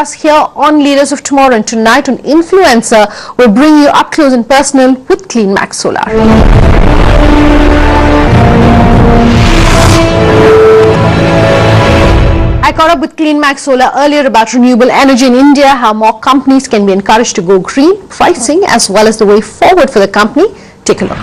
us here on Leaders of Tomorrow, and tonight on Influencer, we'll bring you up close and personal with CleanMax Solar. I caught up with CleanMax Solar earlier about renewable energy in India, how more companies can be encouraged to go green, pricing, as well as the way forward for the company. Take a look.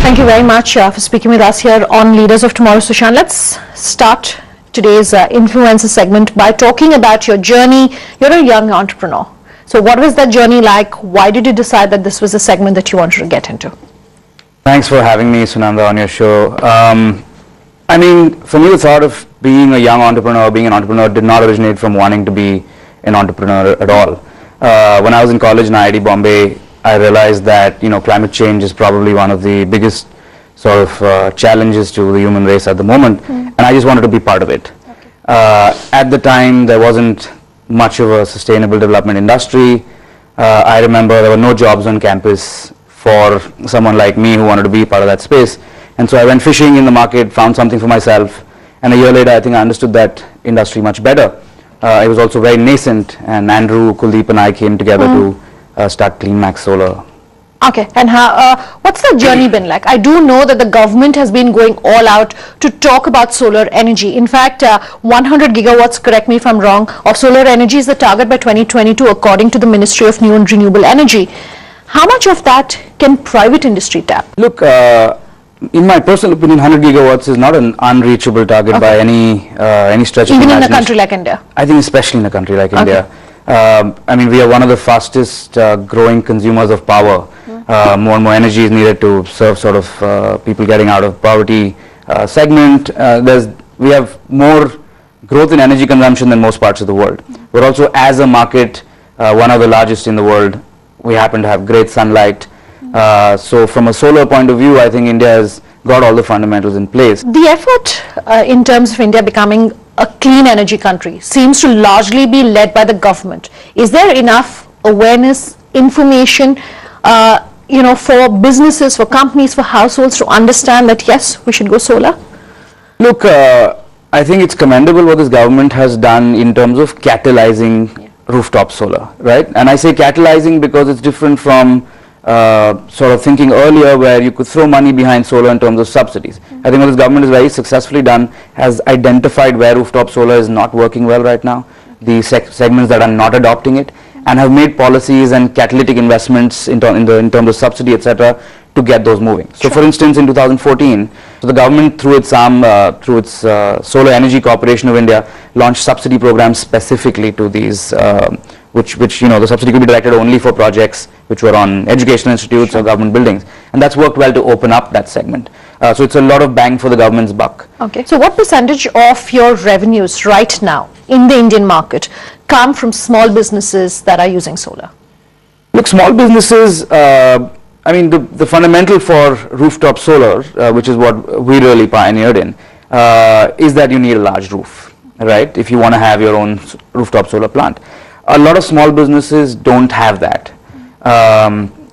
Thank you very much for speaking with us here on Leaders of Tomorrow, Sushant. Let's start today's influencer segment by talking about your journey. You're a young entrepreneur. So what was that journey like? Why did you decide that this was a segment that you wanted to get into? Thanks for having me, Sunanda, on your show. I mean, for me, the thought of being a young entrepreneur, being an entrepreneur, did not originate from wanting to be an entrepreneur at all. When I was in college in IIT Bombay, I realized that, climate change is probably one of the biggest sort of challenges to the human race at the moment, and I just wanted to be part of it. At the time, there wasn't much of a sustainable development industry. I remember there were no jobs on campus for someone like me who wanted to be part of that space, and so I went fishing in the market, found something for myself, and a year later I think I understood that industry much better. It was also very nascent, and Andrew, Kuldeep and I came together to start CleanMax Solar. Okay, and what's the journey been like? I do know that the government has been going all out to talk about solar energy. In fact, 100 gigawatts, correct me if I'm wrong, of solar energy is the target by 2022 according to the Ministry of New and Renewable Energy. How much of that can private industry tap? Look, in my personal opinion, 100 gigawatts is not an unreachable target by any stretch of imagination. Even in a country like India? I think especially in a country like India. I mean, we are one of the fastest growing consumers of power. More and more energy is needed to serve sort of people getting out of poverty segment. We have more growth in energy consumption than most parts of the world. We're also, as a market, one of the largest in the world. We happen to have great sunlight. So from a solar point of view, I think India has got all the fundamentals in place. The effort in terms of India becoming a clean energy country seems to largely be led by the government. Is there enough awareness, information, for businesses, for companies, for households to understand that yes, we should go solar? Look, I think it's commendable what this government has done in terms of catalyzing rooftop solar, right? And I say catalyzing because it's different from sort of thinking earlier where you could throw money behind solar in terms of subsidies. I think what this government has very successfully done has identified where rooftop solar is not working well right now, the segments that are not adopting it, and have made policies and catalytic investments in terms of subsidy, etc., to get those moving. So for instance, in 2014, the government through its Solar Energy Corporation of India launched subsidy programs specifically to these which the subsidy could be directed only for projects which were on educational institutes or government buildings, and that's worked well to open up that segment. So it's a lot of bang for the government's buck. Okay. So what percentage of your revenues right now in the Indian market come from small businesses that are using solar? Look, small businesses, I mean, the fundamental for rooftop solar, which is what we really pioneered in, is that you need a large roof, right? If you want to have your own rooftop solar plant. A lot of small businesses don't have that.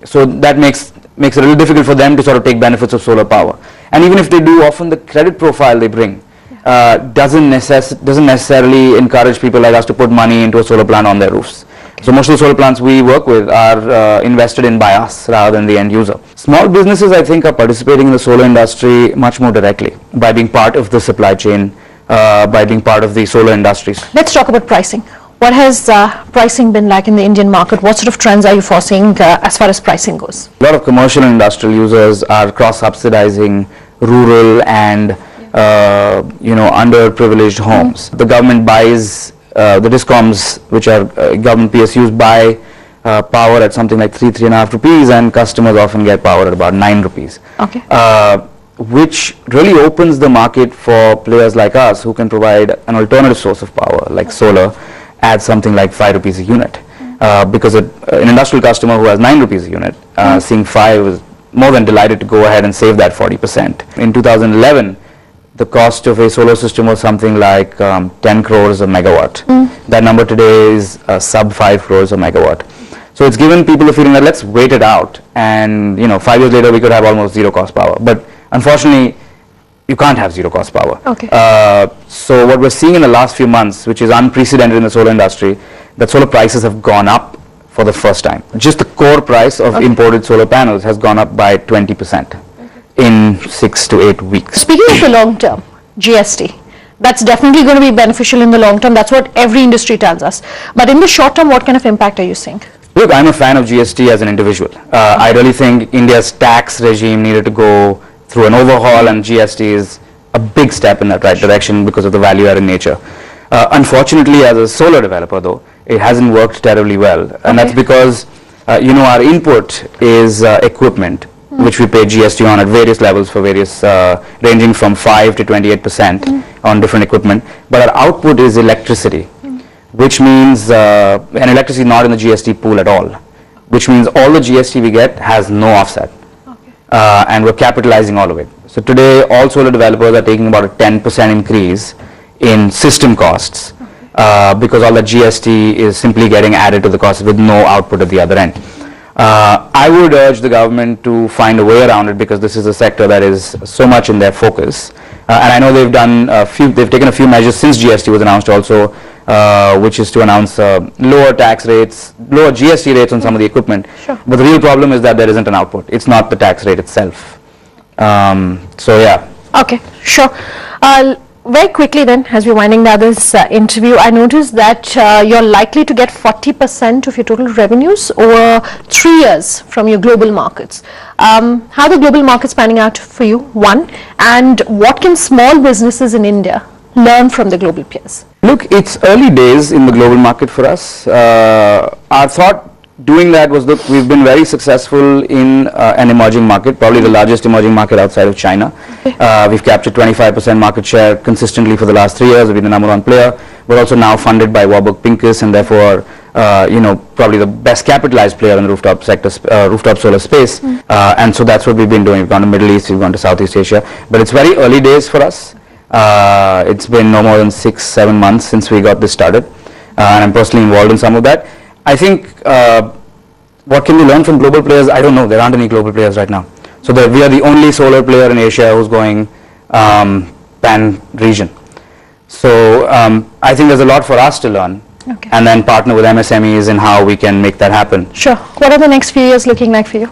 So that makes it a little difficult for them to sort of take benefits of solar power. And even if they do, often the credit profile they bring doesn't necessarily encourage people like us to put money into a solar plant on their roofs. So most of the solar plants we work with are invested in by us rather than the end user. Small businesses, I think, are participating in the solar industry much more directly by being part of the supply chain, by being part of the solar industries. Let's talk about pricing. What has pricing been like in the Indian market? What sort of trends are you foreseeing as far as pricing goes? A lot of commercial and industrial users are cross-subsidizing rural and underprivileged homes. The government buys, the DISCOMs, which are government PSUs, buy power at something like 3.5 rupees, and customers often get power at about 9 rupees. Okay. Which really opens the market for players like us who can provide an alternative source of power like solar at something like 5 rupees a unit. Because an industrial customer who has 9 rupees a unit, seeing 5 is more than delighted to go ahead and save that 40%. In 2011, the cost of a solar system was something like 10 crores a megawatt. That number today is sub 5 crores a megawatt. So it's given people a feeling that let's wait it out, and 5 years later we could have almost zero cost power. But unfortunately, you can't have zero cost power. Okay. So what we're seeing in the last few months, which is unprecedented in the solar industry, that solar prices have gone up for the first time. Just the core price of imported solar panels has gone up by 20% in 6 to 8 weeks. Speaking of the long term, GST, that's definitely going to be beneficial in the long term. That's what every industry tells us. But in the short term, what kind of impact are you seeing? Look, I'm a fan of GST as an individual. I really think India's tax regime needed to go through an overhaul, and GST is a big step in that right direction because of the value-added nature. Unfortunately, as a solar developer, though, it hasn't worked terribly well, and that's because our input is equipment, which we pay GST on at various levels for various, ranging from 5 to 28% on different equipment. But our output is electricity, which means, and electricity is not in the GST pool at all, which means all the GST we get has no offset, and we're capitalizing all of it. So today, all solar developers are taking about a 10% increase in system costs, because all the GST is simply getting added to the cost with no output at the other end. I would urge the government to find a way around it, because this is a sector that is so much in their focus. And I know they've taken a few measures since GST was announced also, which is to announce lower tax rates, lower GST rates on some of the equipment. Sure. But the real problem is that there isn't an output. It's not the tax rate itself. So yeah. Okay, sure. Very quickly then, as we're winding down this interview, I noticed that you're likely to get 40% of your total revenues over 3 years from your global markets. How are the global markets panning out for you, one? And what can small businesses in India learn from the global peers? Look, it's early days in the global market for us. Our thought doing that was, look, we've been very successful in an emerging market, probably the largest emerging market outside of China. We've captured 25% market share consistently for the last 3 years. We've been the #1 player. We're also now funded by Warburg Pincus, and therefore, probably the best capitalized player in the rooftop sector, rooftop solar space. And so that's what we've been doing. We've gone to Middle East, we've gone to Southeast Asia, but it's very early days for us. It's been no more than 6-7 months since we got this started, and I'm personally involved in some of that. I think what can we learn from global players? I don't know. There aren't any global players right now. So we are the only solar player in Asia who's going pan-region. So I think there's a lot for us to learn, and then partner with MSMEs in how we can make that happen. Sure. What are the next few years looking like for you?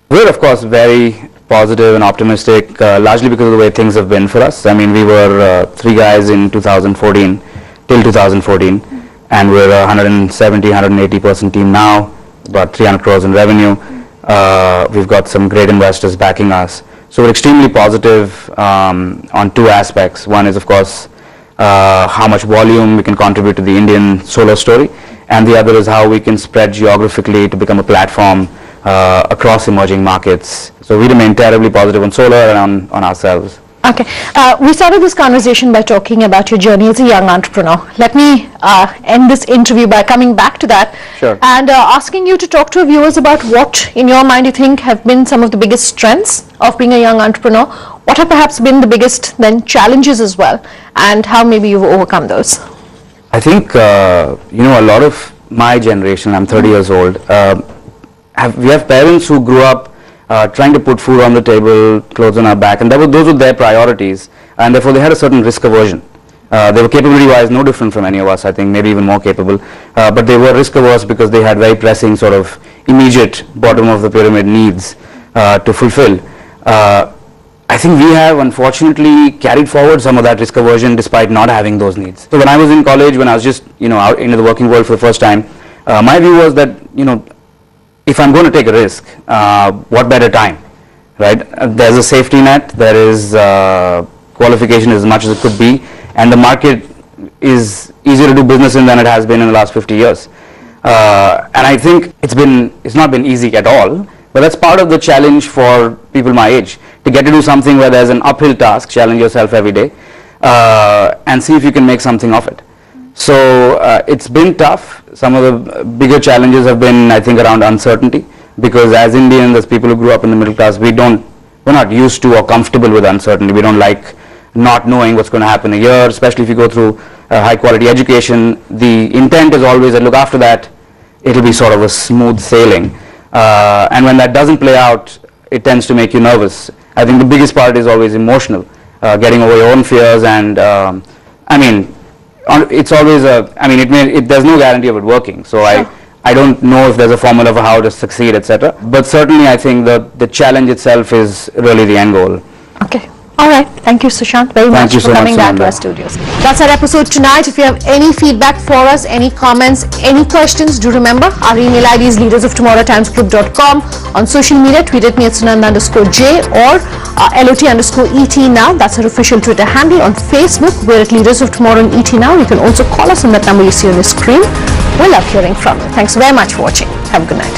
We're of course very positive and optimistic, largely because of the way things have been for us. I mean, we were 3 guys in 2014 till 2014. And we're a 170, 180 person team now, about 300 crores in revenue. We've got some great investors backing us. So we're extremely positive on 2 aspects. One is, of course, how much volume we can contribute to the Indian solar story. And the other is how we can spread geographically to become a platform across emerging markets. So we remain terribly positive on solar and on ourselves. Okay, we started this conversation by talking about your journey as a young entrepreneur. Let me end this interview by coming back to that. Sure. And asking you to talk to our viewers about what, in your mind, you think have been some of the biggest strengths of being a young entrepreneur. What have perhaps been the biggest then challenges as well, and how maybe you've overcome those? I think a lot of my generation, I'm 30 years old, we have parents who grew up trying to put food on the table, clothes on our back, and those were their priorities, and therefore they had a certain risk aversion. They were capability-wise no different from any of us, I think, maybe even more capable, but they were risk averse because they had very pressing sort of immediate bottom of the pyramid needs to fulfill. I think we have unfortunately carried forward some of that risk aversion despite not having those needs. So when I was in college, when I was just out into the working world for the first time, my view was that if I'm going to take a risk, what better time, right? There's a safety net, there is qualification as much as it could be, and the market is easier to do business in than it has been in the last 50 years. And I think it's not been easy at all, but that's part of the challenge for people my age, to get to do something where there's an uphill task, challenge yourself every day, and see if you can make something of it. So it's been tough. Some of the bigger challenges have been, I think, around uncertainty, because as Indians, as people who grew up in the middle class, we're not used to or comfortable with uncertainty. We don't like not knowing what's going to happen in a year, especially if you go through high quality education. The intent is always that, look, after that, it'll be sort of a smooth sailing. And when that doesn't play out, it tends to make you nervous. I think the biggest part is always emotional, getting over your own fears, and it's always I mean, there's no guarantee of it working. So Sure. I don't know if there's a formula for how to succeed, etc. But certainly, I think the challenge itself is really the end goal. Okay. All right. Thank you, Sushant, very much for coming down to our studios. That's our episode tonight. If you have any feedback for us, any comments, any questions, do remember our email ID is leadersoftomorrowtimesgroup.com. On social media, tweet at me at Sunanda_J or LOT_ET now. That's our official Twitter handle. On Facebook, we're at Leaders of Tomorrow and ET now. You can also call us on that number you see on the screen. We love hearing from you. Thanks very much for watching. Have a good night.